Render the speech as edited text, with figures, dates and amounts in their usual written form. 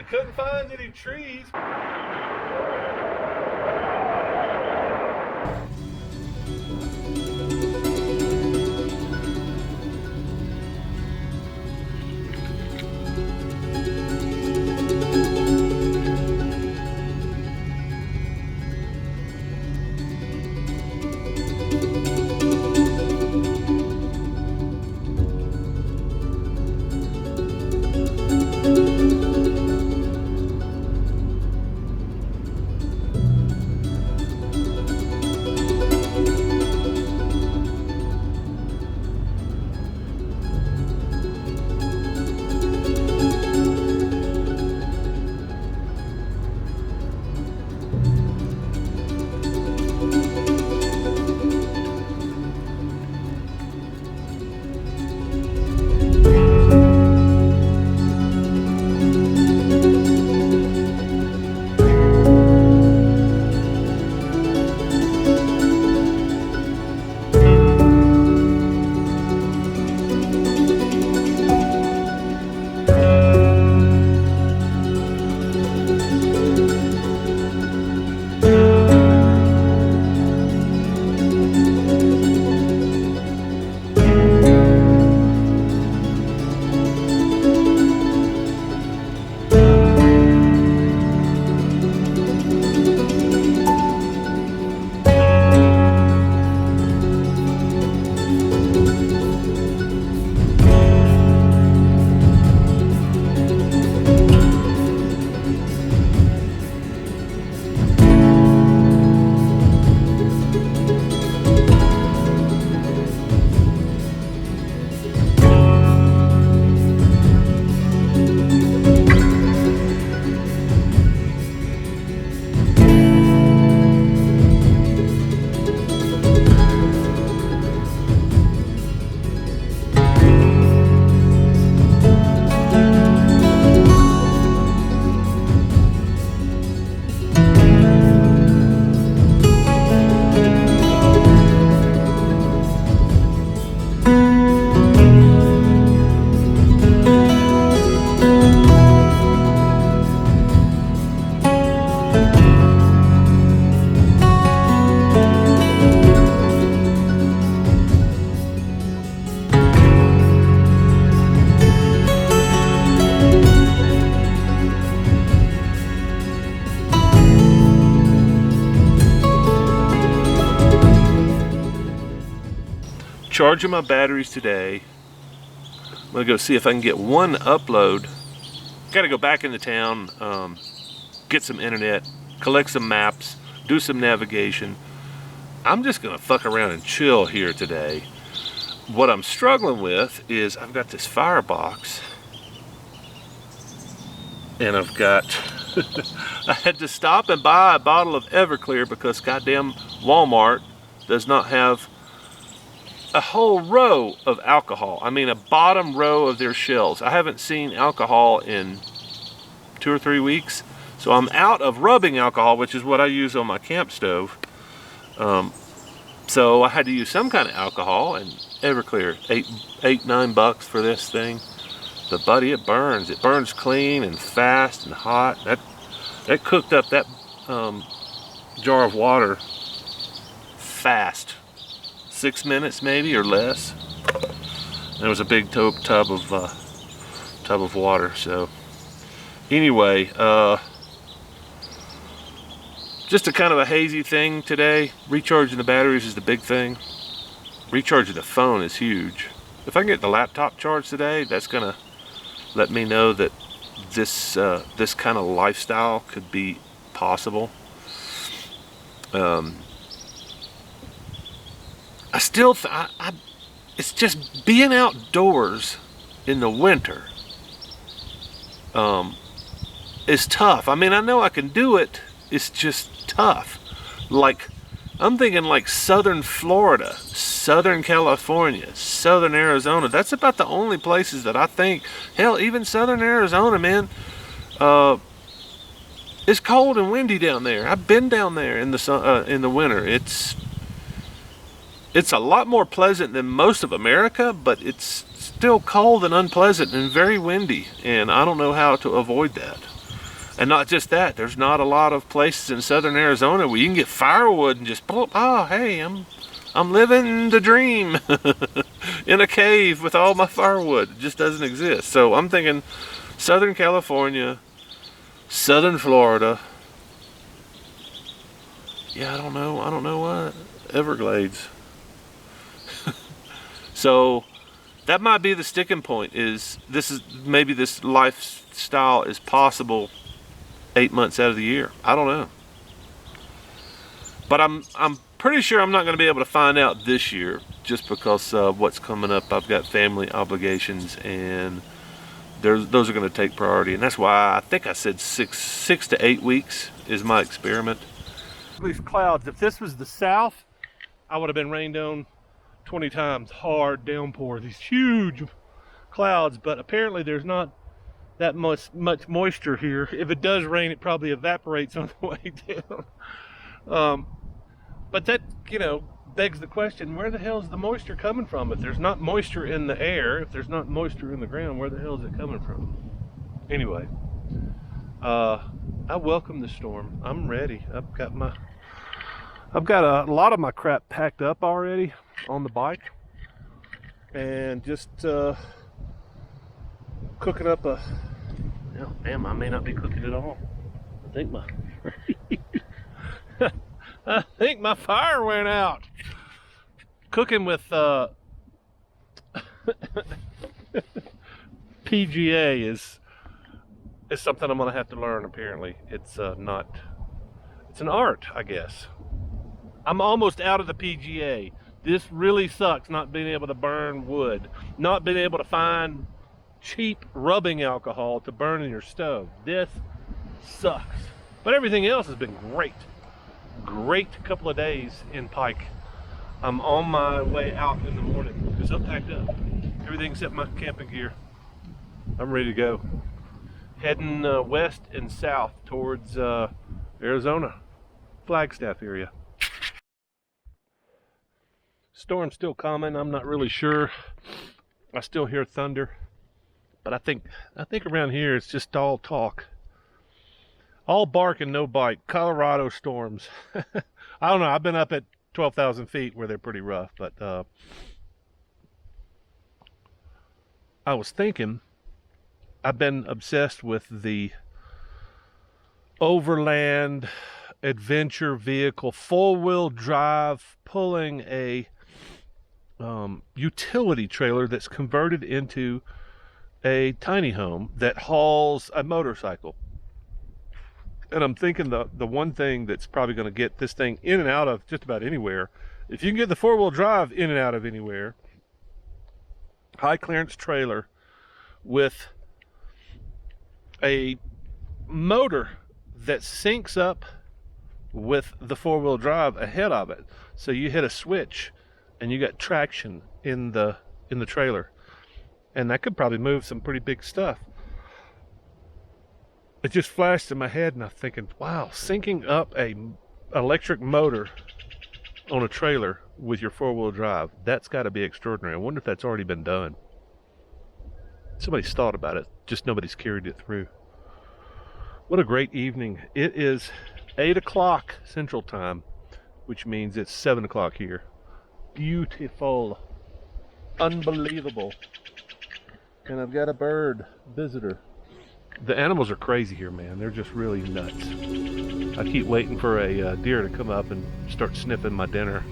couldn't find any trees. Charging my batteries today. I'm gonna go see if I can get one upload. Gotta go back into town, get some internet, collect some maps, do some navigation. I'm just gonna fuck around and chill here today. What I'm struggling with is I've got this firebox and I've got I had to stop and buy a bottle of Everclear because goddamn Walmart does not have a whole row of alcohol. I mean, a bottom row of their shelves. I haven't seen alcohol in 2 or 3 weeks, so I'm out of rubbing alcohol, which is what I use on my camp stove. So I had to use some kind of alcohol, and Everclear, $8-9 for this thing. But buddy, it burns. It burns clean and fast and hot. That cooked up that jar of water fast. 6 minutes maybe or less. There was a big tub of water. So anyway, just a kind of a hazy thing today. Recharging the batteries is the big thing. Recharging the phone is huge. If I can get the laptop charged today, that's gonna let me know that this kind of lifestyle could be possible. I still, it's just being outdoors in the winter is tough. I mean, I know I can do it. It's just tough. Like, I'm thinking like southern Florida, southern California, southern Arizona. That's about the only places that I think. Hell, even southern Arizona, man. It's cold and windy down there. I've been down there in the winter. It's a lot more pleasant than most of America, but it's still cold and unpleasant and very windy, and I don't know how to avoid that. And not just that, there's not a lot of places in southern Arizona where you can get firewood and just pull, oh, hey, I'm living the dream in a cave with all my firewood. It just doesn't exist. So I'm thinking Southern California, Southern Florida. Yeah, I don't know what. Everglades. So that might be the sticking point, is maybe this lifestyle is possible 8 months out of the year. I don't know. But I'm pretty sure I'm not going to be able to find out this year, just because of what's coming up. I've got family obligations, and those are going to take priority, and that's why I think I said six to 8 weeks is my experiment. These clouds, if this was the south, I would have been rained on 20 times. Hard downpour, these huge clouds, but apparently there's not that much moisture here. If it does rain, it probably evaporates on the way down. But that, begs the question, where the hell is the moisture coming from? If there's not moisture in the air, if there's not moisture in the ground, where the hell is it coming from? Anyway, I welcome the storm. I'm ready. I've got a lot of my crap packed up already on the bike, and just cooking up damn, I may not be cooking at all. I think my fire went out. Cooking with PGA is something I'm gonna have to learn. Apparently, it's an art, I guess. I'm almost out of the PGA. This really sucks, not being able to burn wood, not being able to find cheap rubbing alcohol to burn in your stove. This sucks. But everything else has been great. Great couple of days in Pike. I'm on my way out in the morning because I'm packed up. Everything except my camping gear. I'm ready to go. Heading west and south towards Arizona, Flagstaff area. Storm's still coming. I'm not really sure. I still hear thunder, but I think around here it's just all talk. All bark and no bite. Colorado storms. I don't know. I've been up at 12,000 feet where they're pretty rough, but I was thinking, I've been obsessed with the overland adventure vehicle, four-wheel drive, pulling a utility trailer that's converted into a tiny home that hauls a motorcycle. And I'm thinking the one thing that's probably going to get this thing in and out of just about anywhere, if you can get the four-wheel drive in and out of anywhere, high clearance trailer with a motor that syncs up with the four-wheel drive ahead of it. So you hit a switch and you got traction in the trailer. And that could probably move some pretty big stuff. It just flashed in my head, and I'm thinking, wow, syncing up a electric motor on a trailer with your four-wheel drive, that's got to be extraordinary. I wonder if that's already been done. Somebody's thought about it, just nobody's carried it through. What a great evening. It is 8 o'clock Central Time, which means it's 7 o'clock here. Beautiful. Unbelievable. And I've got a bird visitor. The animals are crazy here, man. They're just really nuts. I keep waiting for a deer to come up and start sniffing my dinner.